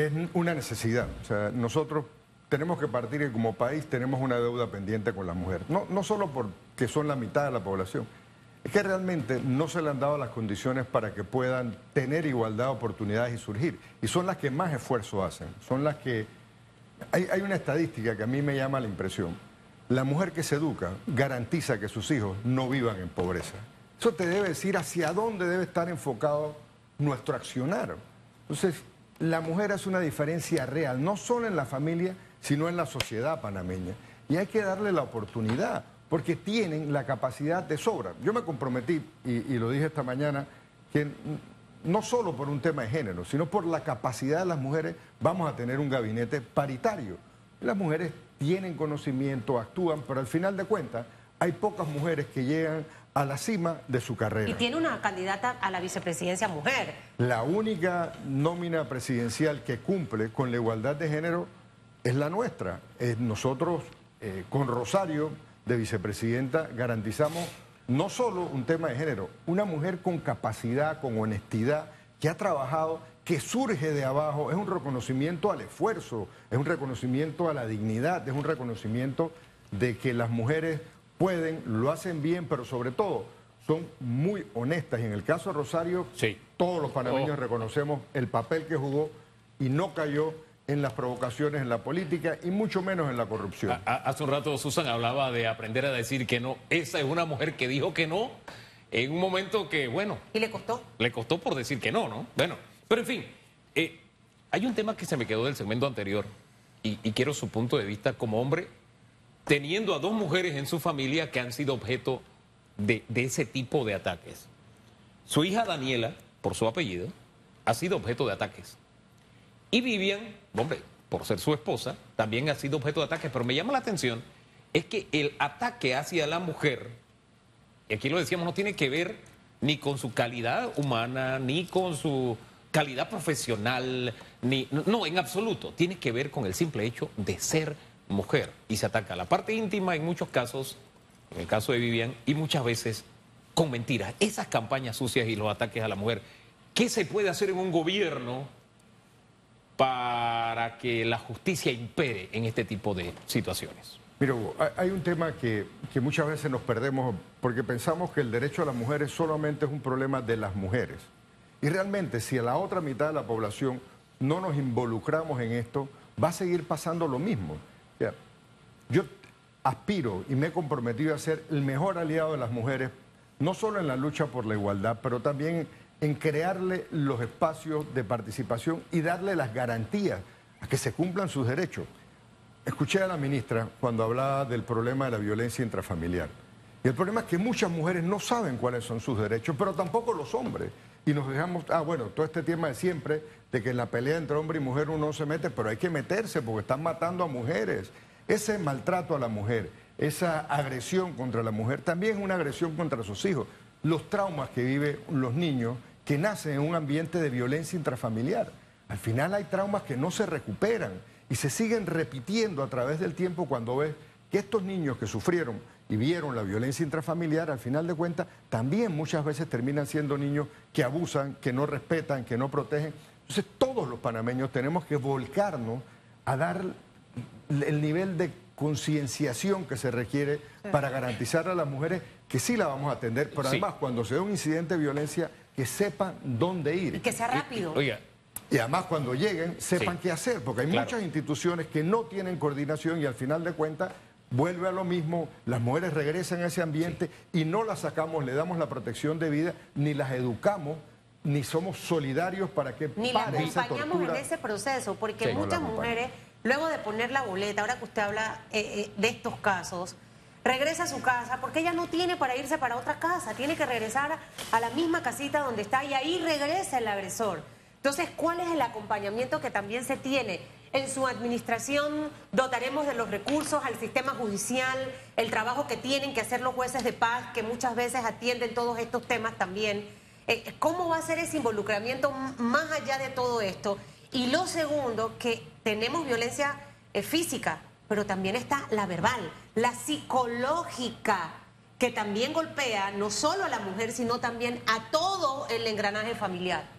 es una necesidad. O sea, nosotros tenemos que partir que como país tenemos una deuda pendiente con las mujeres. No solo porque son la mitad de la población, es que realmente no se le han dado las condiciones para que puedan tener igualdad de oportunidades y surgir. Y son las que más esfuerzo hacen, son las que... Hay una estadística que a mí me llama la impresión. La mujer que se educa garantiza que sus hijos no vivan en pobreza. Eso te debe decir hacia dónde debe estar enfocado nuestro accionar. Entonces, la mujer hace una diferencia real, no solo en la familia, sino en la sociedad panameña. Y hay que darle la oportunidad, porque tienen la capacidad de sobra. Yo me comprometí, y lo dije esta mañana, que no solo por un tema de género, sino por la capacidad de las mujeres, vamos a tener un gabinete paritario. Las mujeres tienen conocimiento, actúan, pero al final de cuentas hay pocas mujeres que llegan a la cima de su carrera. Y tiene una candidata a la vicepresidencia mujer. La única nómina presidencial que cumple con la igualdad de género es la nuestra. Nosotros, con Rosario, de vicepresidenta, garantizamos no solo un tema de género, una mujer con capacidad, con honestidad, que ha trabajado, que surge de abajo, es un reconocimiento al esfuerzo, es un reconocimiento a la dignidad, es un reconocimiento de que las mujeres pueden, lo hacen bien, pero sobre todo son muy honestas. Y en el caso de Rosario, sí, todos los panameños reconocemos el papel que jugó y no cayó en las provocaciones en la política y mucho menos en la corrupción. Hace un rato Susan hablaba de aprender a decir que no. Esa es una mujer que dijo que no en un momento que, bueno... ¿Y le costó? Le costó por decir que no, ¿no? Bueno, pero en fin, hay un tema que se me quedó del segmento anterior y quiero su punto de vista como hombre, teniendo a dos mujeres en su familia que han sido objeto de ese tipo de ataques. Su hija Daniela, por su apellido, ha sido objeto de ataques. Y Vivian, hombre, por ser su esposa, también ha sido objeto de ataques. Pero me llama la atención, es que el ataque hacia la mujer, y aquí lo decíamos, no tiene que ver ni con su calidad humana, ni con su calidad profesional, no, en absoluto. Tiene que ver con el simple hecho de ser mujer. Y se ataca la parte íntima en muchos casos, en el caso de Vivian, y muchas veces con mentiras. Esas campañas sucias y los ataques a la mujer, ¿qué se puede hacer en un gobierno para que la justicia impere en este tipo de situaciones? Mira, Hugo, hay un tema que muchas veces nos perdemos porque pensamos que el derecho a las mujeres solamente es un problema de las mujeres. Y realmente, si a la otra mitad de la población no nos involucramos en esto, va a seguir pasando lo mismo. O sea, yo aspiro y me he comprometido a ser el mejor aliado de las mujeres, no solo en la lucha por la igualdad, pero también en crearle los espacios de participación y darle las garantías a que se cumplan sus derechos. Escuché a la ministra cuando hablaba del problema de la violencia intrafamiliar. Y el problema es que muchas mujeres no saben cuáles son sus derechos, pero tampoco los hombres. Y nos dejamos, bueno, todo este tema de siempre, de que en la pelea entre hombre y mujer uno no se mete, pero hay que meterse porque están matando a mujeres. Ese maltrato a la mujer, esa agresión contra la mujer, también es una agresión contra sus hijos. Los traumas que viven los niños que nacen en un ambiente de violencia intrafamiliar. Al final hay traumas que no se recuperan y se siguen repitiendo a través del tiempo cuando ves que estos niños que sufrieron y vieron la violencia intrafamiliar, al final de cuentas, también muchas veces terminan siendo niños que abusan, que no respetan, que no protegen. Entonces todos los panameños tenemos que volcarnos a dar el nivel de concienciación que se requiere para garantizar a las mujeres que sí la vamos a atender, pero además cuando se dé un incidente de violencia, que sepan dónde ir. Y que sea rápido. Oiga. Y además cuando lleguen, sepan qué hacer, porque hay muchas instituciones que no tienen coordinación y al final de cuentas vuelve a lo mismo, las mujeres regresan a ese ambiente y no las sacamos, le damos la protección de vida, ni las educamos, ni somos solidarios para que ni pare las acompañamos en ese proceso, porque muchas mujeres, luego de poner la boleta, ahora que usted habla de estos casos, regresa a su casa porque ella no tiene para irse para otra casa, tiene que regresar a la misma casita donde está y ahí regresa el agresor. Entonces, ¿cuál es el acompañamiento que también se tiene? En su administración dotaremos de los recursos al sistema judicial, el trabajo que tienen que hacer los jueces de paz, que muchas veces atienden todos estos temas también. ¿Cómo va a ser ese involucramiento más allá de todo esto? Y lo segundo, que tenemos violencia física, pero también está la verbal, la psicológica, que también golpea no solo a la mujer, sino también a todo el engranaje familiar.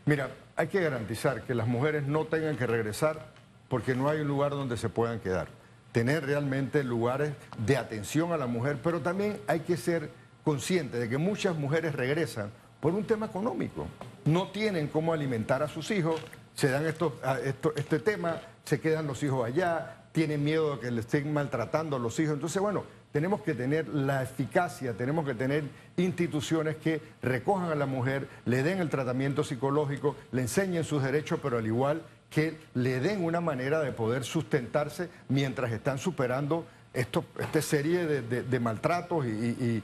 Mira, hay que garantizar que las mujeres no tengan que regresar porque no hay un lugar donde se puedan quedar. Tener realmente lugares de atención a la mujer, pero también hay que ser conscientes de que muchas mujeres regresan por un tema económico. No tienen cómo alimentar a sus hijos, se dan este tema, se quedan los hijos allá, tienen miedo de que le estén maltratando a los hijos. Entonces, bueno, tenemos que tener la eficacia, tenemos que tener instituciones que recojan a la mujer, le den el tratamiento psicológico, le enseñen sus derechos, pero al igual que le den una manera de poder sustentarse mientras están superando esta serie de maltratos y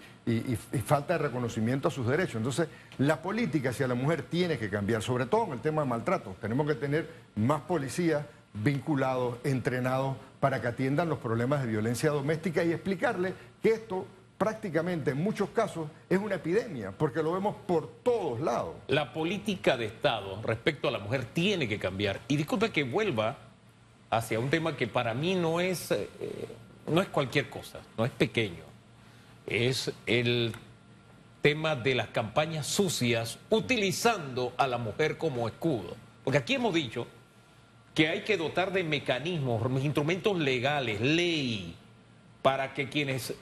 falta de reconocimiento a sus derechos. Entonces, la política hacia la mujer tiene que cambiar, sobre todo en el tema de maltratos. Tenemos que tener más policías vinculados, entrenados, para que atiendan los problemas de violencia doméstica y explicarle que esto prácticamente en muchos casos es una epidemia, porque lo vemos por todos lados. La política de Estado respecto a la mujer tiene que cambiar. Y disculpe que vuelva hacia un tema que para mí no es cualquier cosa, no es pequeño. Es el tema de las campañas sucias utilizando a la mujer como escudo. Porque aquí hemos dicho que hay que dotar de mecanismos, instrumentos legales, ley, para que quienes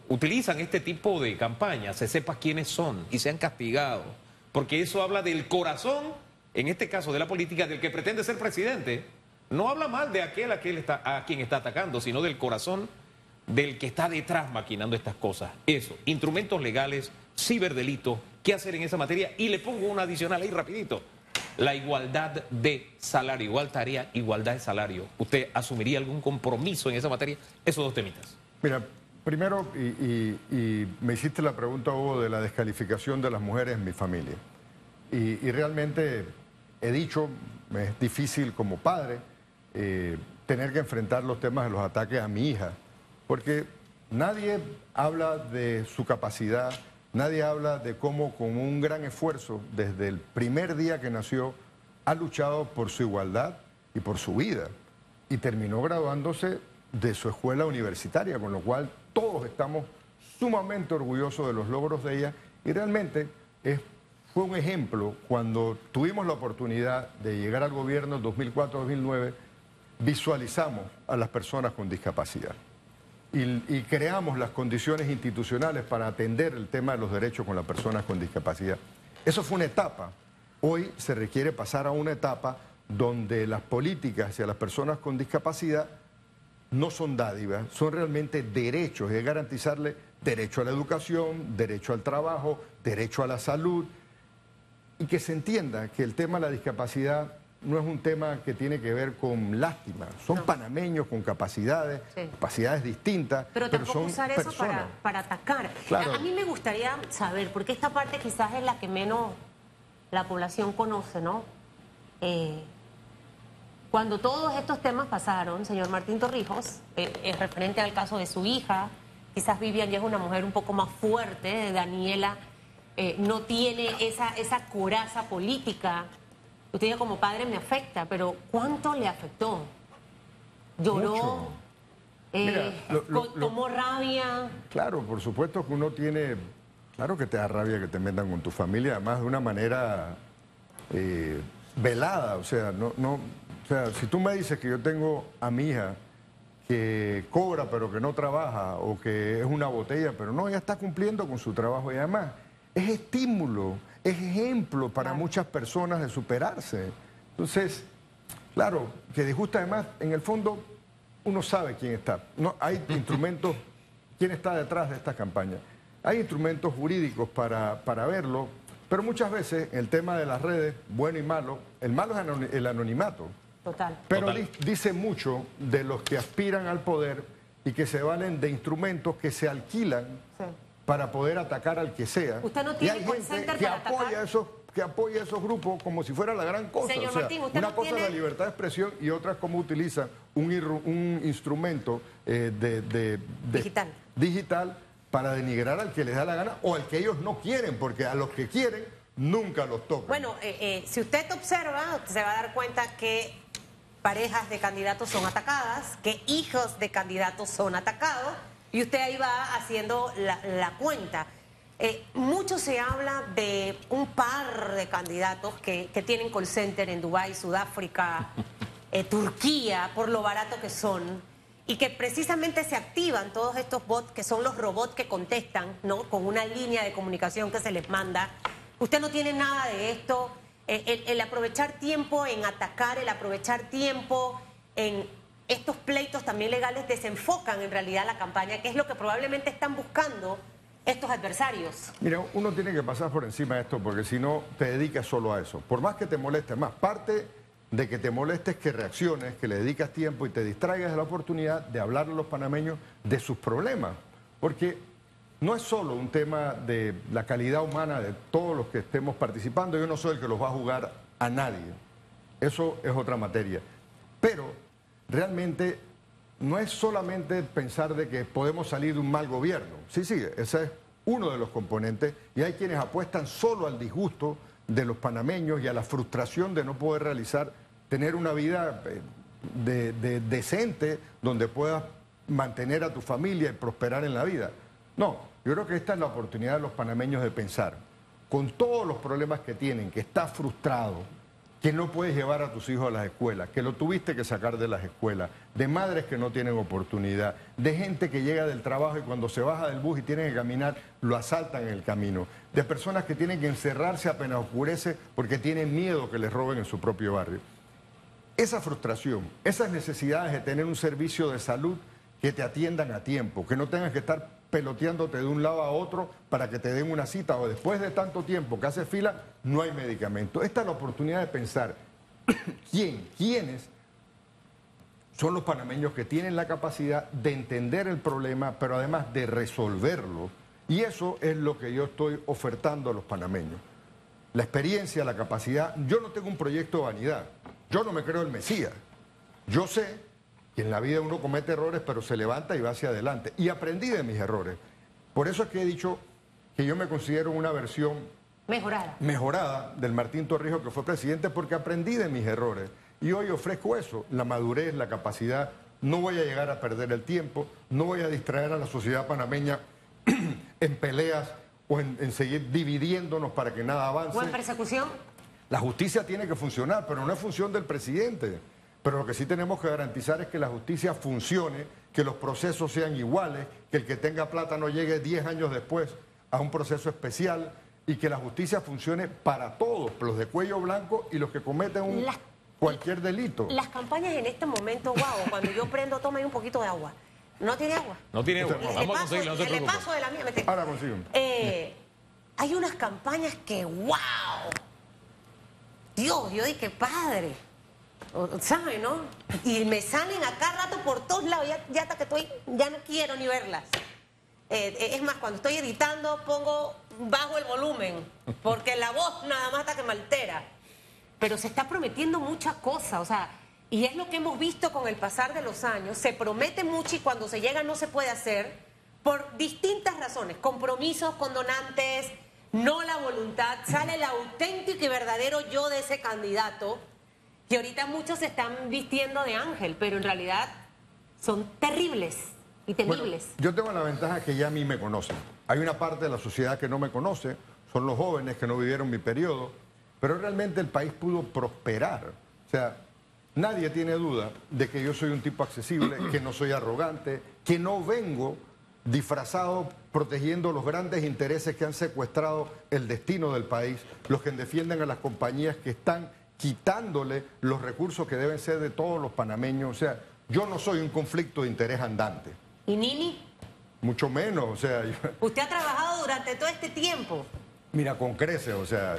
utilizan este tipo de campañas se sepa quiénes son y sean castigados. Porque eso habla del corazón, en este caso de la política, del que pretende ser presidente. No habla mal de aquel a quien está atacando, sino del corazón del que está detrás maquinando estas cosas. Eso, instrumentos legales, ciberdelito, qué hacer en esa materia. Y le pongo una adicional ahí rapidito. La igualdad de salario, igual tarea, igualdad de salario. ¿Usted asumiría algún compromiso en esa materia? Esos dos temitas. Mira, primero, y me hiciste la pregunta, Hugo, de la descalificación de las mujeres en mi familia. Y realmente he dicho, es difícil como padre tener que enfrentar los temas de los ataques a mi hija, porque nadie habla de su capacidad. Nadie habla de cómo con un gran esfuerzo, desde el primer día que nació, ha luchado por su igualdad y por su vida. Y terminó graduándose de su escuela universitaria, con lo cual todos estamos sumamente orgullosos de los logros de ella. Y realmente fue un ejemplo cuando tuvimos la oportunidad de llegar al gobierno en 2004-2009, visualizamos a las personas con discapacidad. Y creamos las condiciones institucionales para atender el tema de los derechos con las personas con discapacidad. Eso fue una etapa. Hoy se requiere pasar a una etapa donde las políticas hacia las personas con discapacidad no son dádivas, son realmente derechos, es garantizarle derecho a la educación, derecho al trabajo, derecho a la salud, y que se entienda que el tema de la discapacidad no es un tema que tiene que ver con lástima. Son panameños con capacidades, capacidades distintas, pero tampoco son usar eso personas para atacar. Claro. A mí me gustaría saber, porque esta parte quizás es la que menos la población conoce, ¿no? Cuando todos estos temas pasaron, señor Martín Torrijos, es referente al caso de su hija, quizás Vivian ya es una mujer un poco más fuerte, Daniela no tiene esa coraza política. Usted dice, como padre me afecta, pero ¿cuánto le afectó? ¿Lloró? Mira, ¿Tomó rabia? Claro, por supuesto que uno tiene... Claro que te da rabia que te metan con tu familia, además de una manera velada. O sea, o sea, si tú me dices que yo tengo a mi hija que cobra pero que no trabaja, o que es una botella, pero no, ella está cumpliendo con su trabajo, y además es estímulo, es ejemplo para muchas personas de superarse. Entonces, claro, que disgusta. Además, en el fondo, uno sabe quién está. No, hay instrumentos, quién está detrás de esta campaña. Hay instrumentos jurídicos para verlo, pero muchas veces el tema de las redes, bueno y malo, el malo es el anonimato. Total. Pero Total. Dice mucho de los que aspiran al poder y que se valen de instrumentos que se alquilan para poder atacar al que sea. Usted no Y tiene hay call gente center que para apoya atacar. que apoya a esos grupos como si fuera la gran cosa. Señor o sea, Martín, usted una no cosa tiene... es la libertad de expresión y otra es cómo utiliza un instrumento digital para denigrar al que les da la gana o al que ellos no quieren, porque a los que quieren nunca los tocan. Bueno, si usted observa, se va a dar cuenta que parejas de candidatos son atacadas, que hijos de candidatos son atacados, y usted ahí va haciendo la cuenta. Mucho se habla de un par de candidatos que tienen call center en Dubái, Sudáfrica, Turquía, por lo barato que son, y que precisamente se activan todos estos bots, que son los robots que contestan, ¿no? Con una línea de comunicación que se les manda. Usted no tiene nada de esto. El aprovechar tiempo en atacar, el aprovechar tiempo en estos pleitos también legales desenfocan en realidad la campaña, que es lo que probablemente están buscando estos adversarios. Mira, uno tiene que pasar por encima de esto porque si no te dedicas solo a eso. Por más que te moleste, más parte de que te molestes que reacciones, que le dedicas tiempo y te distraigas de la oportunidad de hablar a los panameños de sus problemas. Porque no es solo un tema de la calidad humana de todos los que estemos participando. Yo no soy el que los va a jugar a nadie. Eso es otra materia. Pero realmente no es solamente pensar de que podemos salir de un mal gobierno. Sí, ese es uno de los componentes y hay quienes apuestan solo al disgusto de los panameños y a la frustración de no poder tener una vida decente donde puedas mantener a tu familia y prosperar en la vida. No, yo creo que esta es la oportunidad de los panameños de pensar, con todos los problemas que tienen, que estás frustrado, que no puedes llevar a tus hijos a las escuelas, que lo tuviste que sacar de las escuelas, de madres que no tienen oportunidad, de gente que llega del trabajo y cuando se baja del bus y tiene que caminar, lo asaltan en el camino, de personas que tienen que encerrarse apenas oscurece porque tienen miedo que les roben en su propio barrio. Esa frustración, esas necesidades de tener un servicio de salud que te atiendan a tiempo, que no tengas que estar peloteándote de un lado a otro para que te den una cita o después de tanto tiempo que haces fila, no hay medicamento. Esta es la oportunidad de pensar quiénes son los panameños que tienen la capacidad de entender el problema, pero además de resolverlo. Y eso es lo que yo estoy ofertando a los panameños. La experiencia, la capacidad. Yo no tengo un proyecto de vanidad. Yo no me creo el Mesías. Yo sé que en la vida uno comete errores, pero se levanta y va hacia adelante. Y aprendí de mis errores. Por eso es que he dicho que yo me considero una versión mejorada del Martín Torrijos, que fue presidente, porque aprendí de mis errores. Y hoy ofrezco eso, la madurez, la capacidad. No voy a llegar a perder el tiempo, no voy a distraer a la sociedad panameña en peleas o en seguir dividiéndonos para que nada avance. ¿O en persecución? La justicia tiene que funcionar, pero no es función del presidente. Pero lo que sí tenemos que garantizar es que la justicia funcione, que los procesos sean iguales, que el que tenga plata no llegue 10 años después a un proceso especial y que la justicia funcione para todos, los de cuello blanco y los que cometen cualquier delito. Las campañas en este momento, wow, cuando yo prendo, toma ahí un poquito de agua. ¿No tiene agua? No tiene agua. Vamos a conseguirla, no se preocupe. Le paso de la mía. Ahora consigo. Hay unas campañas que, wow. Dios, yo dije, padre. ¿Sabe, no? Y me salen acá rato por todos lados, ya hasta que ya no quiero ni verlas. Es más, cuando estoy editando bajo el volumen, porque la voz nada más hasta que me altera. Pero se está prometiendo muchas cosas, o sea, y es lo que hemos visto con el pasar de los años, se promete mucho y cuando se llega no se puede hacer por distintas razones, compromisos con donantes, no la voluntad, sale el auténtico y verdadero yo de ese candidato. Y ahorita muchos se están vistiendo de ángel, pero en realidad son terribles y temibles. Bueno, yo tengo la ventaja que ya a mí me conocen. Hay una parte de la sociedad que no me conoce, son los jóvenes que no vivieron mi periodo, pero realmente el país pudo prosperar. O sea, nadie tiene duda de que yo soy un tipo accesible, que no soy arrogante, que no vengo disfrazado protegiendo los grandes intereses que han secuestrado el destino del país, los que defienden a las compañías que están quitándole los recursos que deben ser de todos los panameños. O sea, yo no soy un conflicto de interés andante. ¿Y Nini? Mucho menos, o sea... ¿Usted ha trabajado durante todo este tiempo? Mira, con creces, o sea,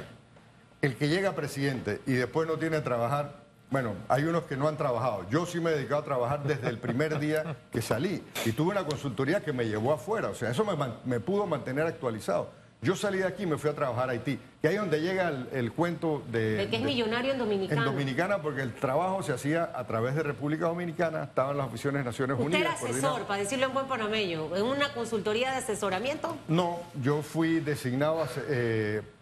el que llega presidente y después no tiene que trabajar, bueno, hay unos que no han trabajado. Yo sí me he dedicado a trabajar desde el primer día que salí y tuve una consultoría que me llevó afuera, o sea, eso me pudo mantener actualizado. Yo salí de aquí y me fui a trabajar a Haití, que ahí es donde llega el cuento de... El que es millonario en Dominicana. En Dominicana, porque el trabajo se hacía a través de República Dominicana, estaban las oficinas de Naciones Unidas. ¿Usted era asesor, para decirlo en buen panameño, en una consultoría de asesoramiento? No, yo fui designado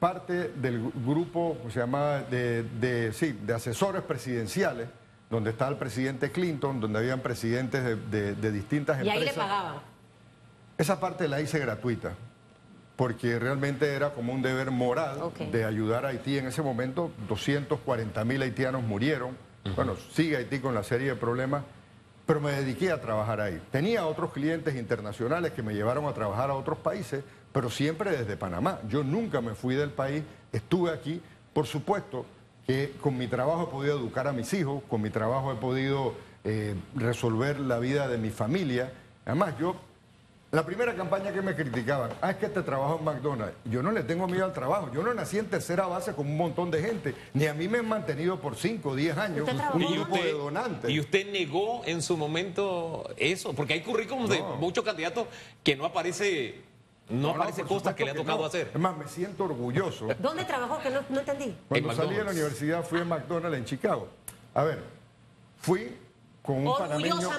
parte del grupo, se llamaba, de asesores presidenciales, donde estaba el presidente Clinton, donde habían presidentes de distintas empresas. ¿Y ahí le pagaban? Esa parte la hice gratuita. porque realmente era como un deber moral de ayudar a Haití. En ese momento 240.000 haitianos murieron. Bueno, sigue Haití con la serie de problemas, pero me dediqué a trabajar ahí. Tenía otros clientes internacionales que me llevaron a trabajar a otros países, pero siempre desde Panamá. Yo nunca me fui del país, estuve aquí. Por supuesto que con mi trabajo he podido educar a mis hijos, con mi trabajo he podido resolver la vida de mi familia. Además, la primera campaña que me criticaban, es que este trabajo en McDonald's. Yo no le tengo miedo al trabajo. Yo no nací en tercera base con un montón de gente. Ni a mí me han mantenido por 5 o 10 años un grupo de donantes. ¿Y usted negó en su momento eso? Porque hay currículums de muchos candidatos que no aparece cosas que le ha tocado hacer. Es más, me siento orgulloso. ¿Dónde trabajó? Que no entendí. Cuando salí de la universidad fui a McDonald's en Chicago. A ver, fui con un panameño.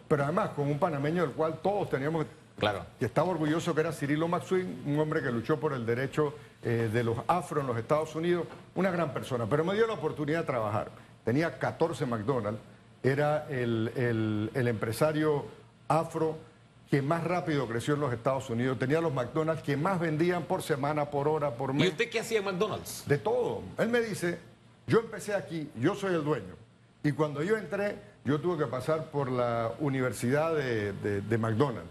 Pero además con un panameño del cual todos teníamos... Claro. Que estaba orgulloso, que era Cirilo Maxwin, un hombre que luchó por el derecho de los afro en los Estados Unidos, una gran persona, pero me dio la oportunidad de trabajar. Tenía 14 McDonald's, era el empresario afro que más rápido creció en los Estados Unidos, tenía los McDonald's que más vendían por semana, por hora, por mes. ¿Y usted qué hacía en McDonald's? De todo. Él me dice, yo empecé aquí, yo soy el dueño, y cuando yo entré, yo tuve que pasar por la universidad de McDonald's.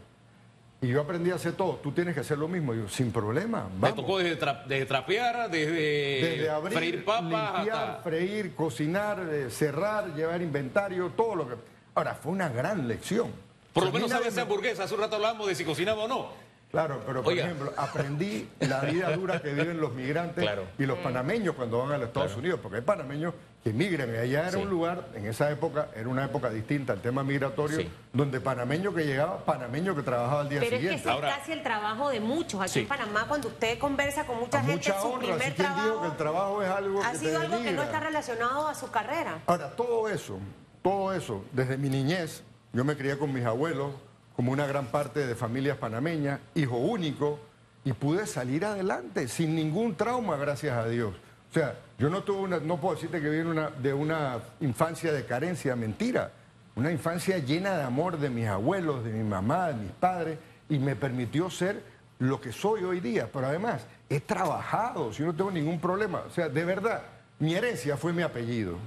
Y yo aprendí a hacer todo. Tú tienes que hacer lo mismo. Y yo, sin problema, vamos. Me tocó desde trapear, desde abrir, freír papas, limpiar, freír, cocinar, cerrar, llevar inventario, todo lo que... Ahora, fue una gran lección. Por lo menos sabe hacer hamburguesa. Hace un rato hablábamos de si cocinaba o no. Claro, pero por ejemplo, aprendí la vida dura que viven los migrantes y los panameños cuando van a los Estados Unidos, porque hay panameños que migran, y allá era un lugar, en esa época, era una época distinta al tema migratorio, donde panameño que llegaba, panameño que trabajaba al día siguiente. Pero es que es casi el trabajo de muchos. Aquí en Panamá, cuando usted conversa con mucha gente, su primer trabajo, digo que el trabajo es algo ha sido algo que no está relacionado a su carrera. Ahora, todo eso, desde mi niñez, yo me crié con mis abuelos, como una gran parte de familias panameñas, hijo único, y pude salir adelante sin ningún trauma, gracias a Dios. O sea, yo no puedo decirte que viene de una infancia de carencia, mentira. Una infancia llena de amor de mis abuelos, de mi mamá, de mis padres, y me permitió ser lo que soy hoy día. Pero además, he trabajado, si no tengo ningún problema. O sea, de verdad, mi herencia fue mi apellido.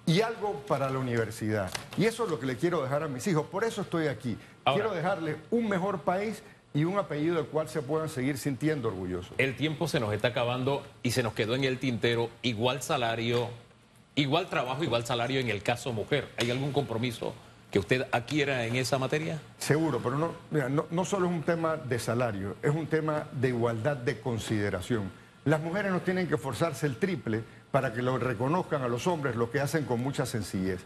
Y algo para la universidad. Y eso es lo que le quiero dejar a mis hijos. Por eso estoy aquí. Quiero dejarles un mejor país y un apellido del cual se puedan seguir sintiendo orgullosos. El tiempo se nos está acabando y se nos quedó en el tintero igual salario, igual trabajo, igual salario en el caso mujer. ¿Hay algún compromiso que usted adquiera en esa materia? Seguro, pero no solo es un tema de salario, es un tema de igualdad de consideración. Las mujeres no tienen que forzarse el triple para que lo reconozcan a los hombres, lo que hacen con mucha sencillez.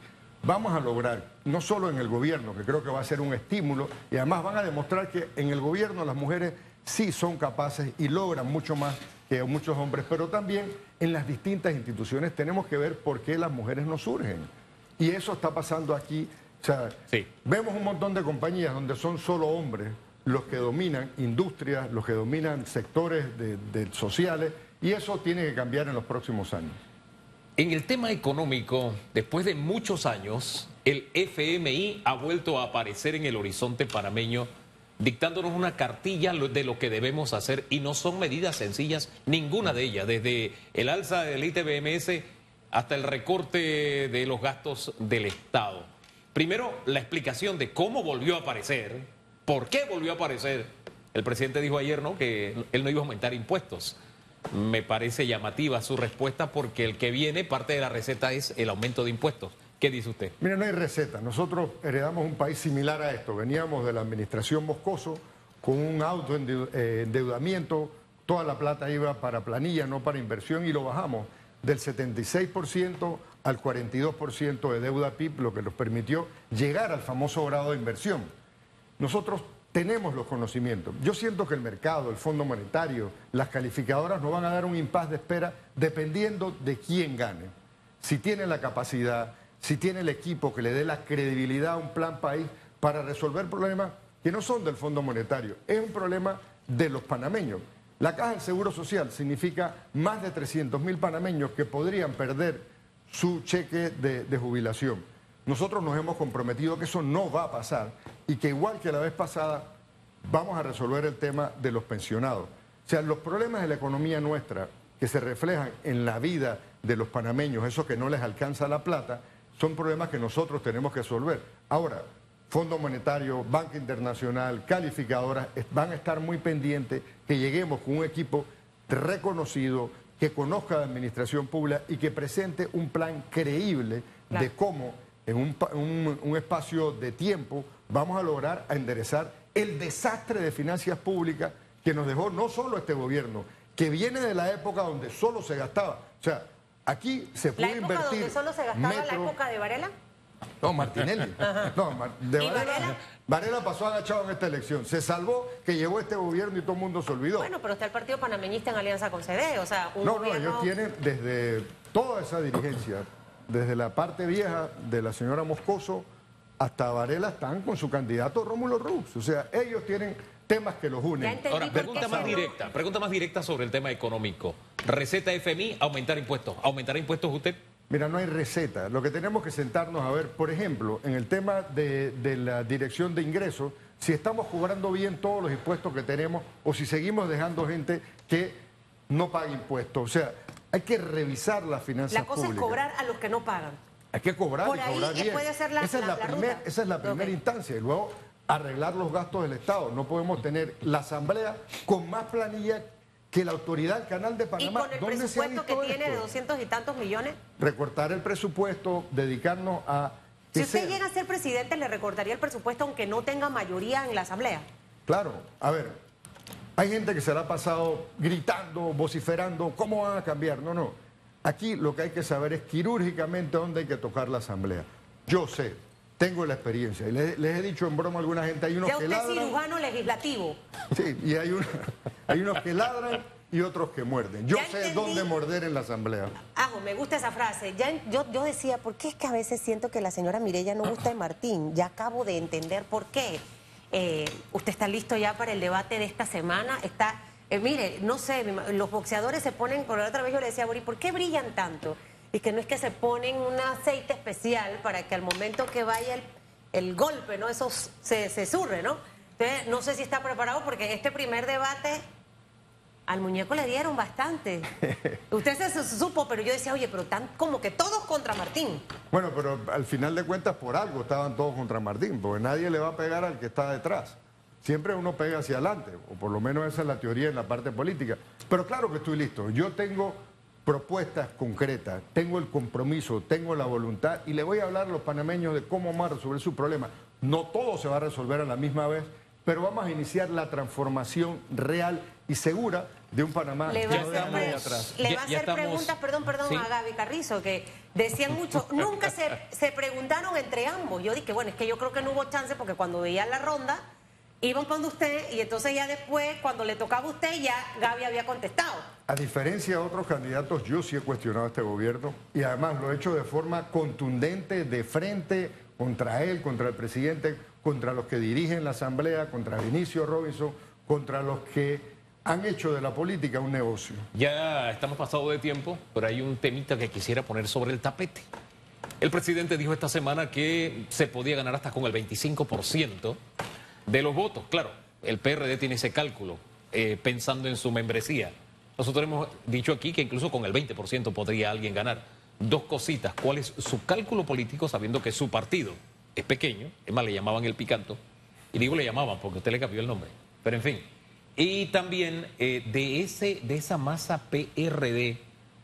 Vamos a lograr, no solo en el gobierno, que creo que va a ser un estímulo, y además van a demostrar que en el gobierno las mujeres sí son capaces y logran mucho más que muchos hombres, pero también en las distintas instituciones tenemos que ver por qué las mujeres no surgen. Y eso está pasando aquí. O sea, vemos un montón de compañías donde son solo hombres los que dominan industrias, los que dominan sectores sociales, y eso tiene que cambiar en los próximos años. En el tema económico, después de muchos años, el FMI ha vuelto a aparecer en el horizonte panameño, dictándonos una cartilla de lo que debemos hacer, y no son medidas sencillas, ninguna de ellas, desde el alza del ITBMS hasta el recorte de los gastos del Estado. Primero, la explicación de cómo volvió a aparecer, por qué volvió a aparecer. El presidente dijo ayer, ¿no?, que él no iba a aumentar impuestos. Me parece llamativa su respuesta porque el que viene, parte de la receta es el aumento de impuestos. ¿Qué dice usted? Mira, no hay receta. Nosotros heredamos un país similar a esto. Veníamos de la administración Moscoso con un autoendeudamiento. Toda la plata iba para planilla, no para inversión, y lo bajamos del 76% al 42% de deuda PIB, lo que nos permitió llegar al famoso grado de inversión. Nosotros tenemos los conocimientos. Yo siento que el mercado, el Fondo Monetario, las calificadoras nos van a dar un impas de espera dependiendo de quién gane. Si tiene la capacidad, si tiene el equipo que le dé la credibilidad a un plan país para resolver problemas que no son del Fondo Monetario, es un problema de los panameños. La Caja del Seguro Social significa más de 300.000 panameños que podrían perder su cheque de jubilación. Nosotros nos hemos comprometido que eso no va a pasar y que igual que la vez pasada vamos a resolver el tema de los pensionados. sea, los problemas de la economía nuestra que se reflejan en la vida de los panameños, eso que no les alcanza la plata, son problemas que nosotros tenemos que resolver. Ahora, Fondo Monetario, Banca Internacional, calificadoras, van a estar muy pendientes que lleguemos con un equipo reconocido, que conozca la administración pública y que presente un plan creíble de cómo en un espacio de tiempo vamos a lograr enderezar el desastre de finanzas públicas que nos dejó no solo este gobierno, que viene de la época donde solo se gastaba. O sea, aquí se puede invertir. ¿La época donde solo se gastaba la época de Varela? No, Martinelli. No, de Varela pasó agachado en esta elección. Se salvó que llegó este gobierno y todo el mundo se olvidó. Bueno, pero está el partido panameñista en alianza con CD, o sea, un gobierno... ellos tienen desde toda esa dirigencia, desde la parte vieja de la señora Moscoso hasta Varela, están con su candidato Rómulo Rux. O sea, ellos tienen temas que los unen. Ahora, pregunta más directa sobre el tema económico. Receta FMI, aumentar impuestos. ¿Aumentará impuestos usted? Mira, no hay receta. Lo que tenemos que sentarnos a ver, por ejemplo, en el tema de la dirección de ingresos, si estamos cobrando bien todos los impuestos que tenemos o si seguimos dejando gente que no paga impuestos. O sea, hay que revisar las finanzas públicas. La cosa es cobrar a los que no pagan. Hay que cobrar por y ahí cobrar bien. Puede ser esa es la primera instancia. Y luego arreglar los gastos del Estado. No podemos tener la Asamblea con más planilla que la autoridad del Canal de Panamá. ¿Y con el presupuesto que tiene de 200 y tantos millones? Recortar el presupuesto, dedicarnos a... Si usted llega a ser presidente, ¿le recortaría el presupuesto aunque no tenga mayoría en la Asamblea? Claro. A ver, hay gente que se la ha pasado gritando, vociferando, ¿cómo van a cambiar? No. Aquí lo que hay que saber es quirúrgicamente dónde hay que tocar la Asamblea. Yo sé, tengo la experiencia. Y les he dicho en broma a alguna gente, hay unos que ladran... Ya usted es cirujano legislativo. Sí, y hay unos que ladran y otros que muerden. Yo sé dónde morder en la Asamblea. Me gusta esa frase. Yo decía, ¿por qué es que a veces siento que la señora Mireya no gusta de Martín? Ya acabo de entender por qué. ¿Usted está listo ya para el debate de esta semana? Mire, no sé, los boxeadores se ponen, por la otra vez yo le decía a Bori, ¿por qué brillan tanto? Y que no es que se ponen un aceite especial para que al momento que vaya el golpe, ¿no? Eso se surre, ¿no? Entonces, no sé si está preparado porque en este primer debate al muñeco le dieron bastante. Usted se supo, pero yo decía, oye, pero están como que todos contra Martín. Bueno, pero al final de cuentas por algo estaban todos contra Martín, porque nadie le va a pegar al que está detrás. Siempre uno pega hacia adelante, o por lo menos esa es la teoría en la parte política. Pero claro que estoy listo. Yo tengo propuestas concretas, tengo el compromiso, tengo la voluntad y le voy a hablar a los panameños de cómo vamos a resolver su problema. No todo se va a resolver a la misma vez, pero vamos a iniciar la transformación real y segura de un Panamá que no deja nadie atrás. Le va a hacer preguntas, perdón, ¿sí? A Gaby Carrizo, que decían mucho, nunca se preguntaron entre ambos. Yo dije, bueno, es que yo creo que no hubo chance porque cuando veían la ronda iban para usted y entonces ya después, cuando le tocaba a usted, ya Gaby había contestado. A diferencia de otros candidatos, yo sí he cuestionado a este gobierno y además lo he hecho de forma contundente, de frente, contra él, contra el presidente, contra los que dirigen la Asamblea, contra Vinicio Robinson, contra los que han hecho de la política un negocio. Ya estamos pasados de tiempo, pero hay un temita que quisiera poner sobre el tapete. El presidente dijo esta semana que se podía ganar hasta con el 25% de los votos. Claro, el PRD tiene ese cálculo, pensando en su membresía. Nosotros hemos dicho aquí que incluso con el 20% podría alguien ganar. Dos cositas. ¿Cuál es su cálculo político sabiendo que su partido es pequeño? Es más, le llamaban el picanto. Y digo le llamaban porque usted le cambió el nombre. Pero en fin. Y también de esa masa PRD,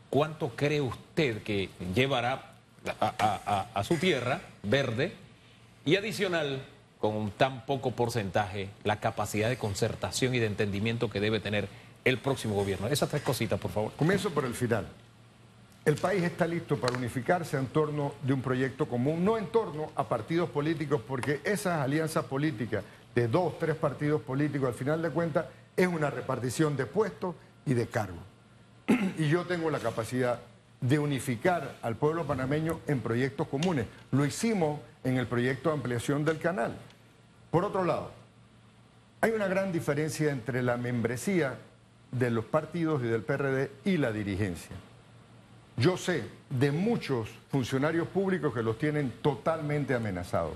¿cuánto cree usted que llevará a su tierra verde? Y adicional, con un tan poco porcentaje, la capacidad de concertación y de entendimiento que debe tener el próximo gobierno. Esas tres cositas, por favor. Comienzo por el final. El país está listo para unificarse en torno de un proyecto común, no en torno a partidos políticos, porque esas alianzas políticas de 2, 3 partidos políticos, al final de cuentas, es una repartición de puestos y de cargos. Y yo tengo la capacidad de unificar al pueblo panameño en proyectos comunes. Lo hicimos en el proyecto de ampliación del canal. Por otro lado, hay una gran diferencia entre la membresía de los partidos y del PRD y la dirigencia. Yo sé de muchos funcionarios públicos que los tienen totalmente amenazados.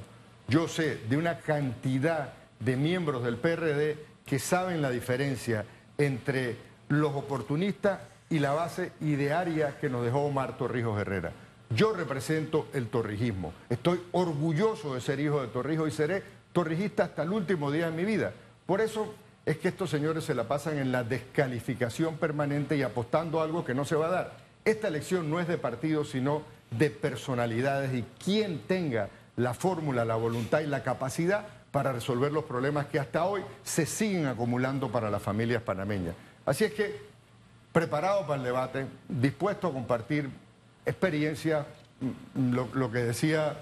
Yo sé de una cantidad de miembros del PRD que saben la diferencia entre los oportunistas y la base idearia que nos dejó Omar Torrijos Herrera. Yo represento el torrijismo. Estoy orgulloso de ser hijo de Torrijos y seré torrijista hasta el último día de mi vida. Por eso es que estos señores se la pasan en la descalificación permanente y apostando a algo que no se va a dar. Esta elección no es de partidos, sino de personalidades, y quien tenga la fórmula, la voluntad y la capacidad para resolver los problemas que hasta hoy se siguen acumulando para las familias panameñas. Así es que, preparado para el debate, dispuesto a compartir experiencia, lo que decía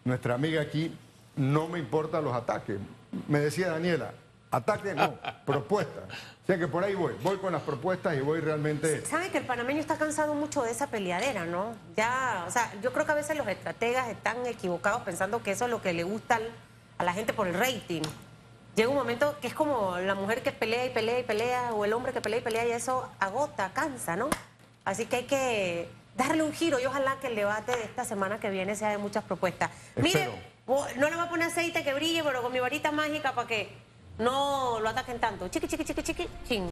nuestra amiga aquí, no me importan los ataques. Me decía Daniela, ataque no, propuestas. O sea que por ahí voy con las propuestas y voy realmente... ¿Sabe que el panameño está cansado mucho de esa peleadera, no? Ya, o sea, yo creo que a veces los estrategas están equivocados pensando que eso es lo que le gusta a la gente por el rating. Llega un momento que es como la mujer que pelea y pelea y pelea, o el hombre que pelea y pelea, y eso agota, cansa, ¿no? Así que hay que darle un giro y ojalá que el debate de esta semana que viene sea de muchas propuestas. Mire, no le voy a poner aceite que brille, pero con mi varita mágica para que no lo ataquen tanto. Chiqui, chiqui, chiqui, chiqui, ching.